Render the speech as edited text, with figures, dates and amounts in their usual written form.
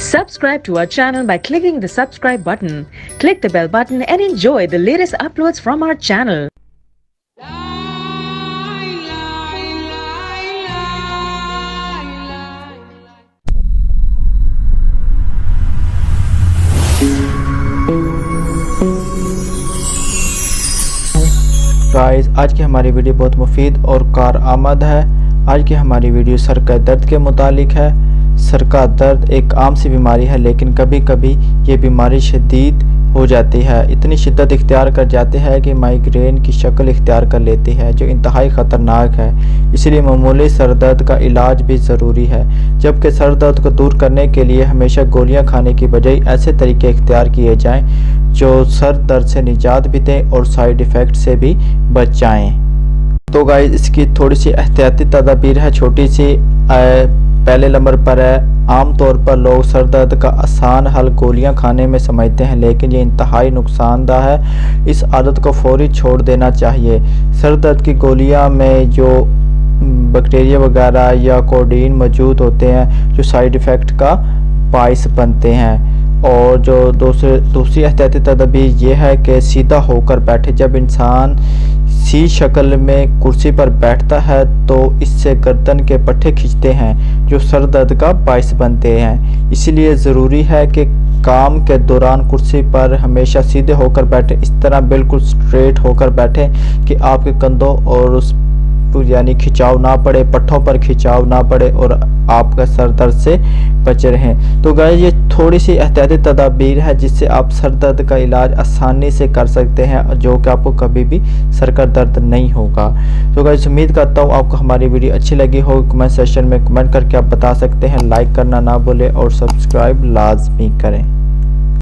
Subscribe to our channel by clicking the subscribe button. Click the bell button and enjoy the latest uploads from our channel. Guys, आज की हमारी video बहुत मुफीद और कारआमद है। आज की हमारी वीडियो सर का दर्द के मुतालिक है। सर का दर्द एक आम सी बीमारी है, लेकिन कभी कभी ये बीमारी शदीद हो जाती है, इतनी शिद्दत इख्तियार कर जाती है कि माइग्रेन की शक्ल इख्तियार कर लेती है, जो इंतहाई ख़तरनाक है। इसलिए मामूली सर दर्द का इलाज भी ज़रूरी है, जबकि सर दर्द को दूर करने के लिए हमेशा गोलियां खाने की बजाय ऐसे तरीके इख्तियार किए जाएं जो सर दर्द से निजात भी दें और साइड इफ़ेक्ट से भी बचाएं। तो गाइस, इसकी थोड़ी सी एहतियाती तदाबीर है, छोटी सी। पहले नंबर पर है, आम तौर पर लोग सर दर्द का आसान हल गोलियां खाने में समझते हैं, लेकिन ये इंतहाई नुकसानदा है। इस आदत को फौरी छोड़ देना चाहिए। सर दर्द की गोलियां में जो बैक्टीरिया वगैरह या कोडीन मौजूद होते हैं, जो साइड इफ़ेक्ट का बाइस बनते हैं। और जो दूसरी एहतियाती तदबीर ये है कि सीधा होकर बैठे। जब इंसान सी शक्ल में कुर्सी पर बैठता है तो इससे गर्दन के पट्टे खींचते हैं, जो सर दर्द का बाइस बनते हैं। इसलिए ज़रूरी है कि काम के दौरान कुर्सी पर हमेशा सीधे होकर बैठे, इस तरह बिल्कुल स्ट्रेट होकर बैठे कि आपके कंधों और उस यानी खिंचाव ना पड़े, पट्टों पर खिंचाव ना पड़े और आपका सर दर्द से बचे रहें। तो गाइस, ये थोड़ी सी एहतियाती तदाबीर है जिससे आप सर दर्द का इलाज आसानी से कर सकते हैं, जो कि आपको कभी भी सर का दर्द नहीं होगा। तो गाइस, उम्मीद करता हूँ आपको हमारी वीडियो अच्छी लगी हो। कमेंट सेक्शन में कमेंट करके आप बता सकते हैं। लाइक करना ना भूलें और सब्सक्राइब लाजमी करें।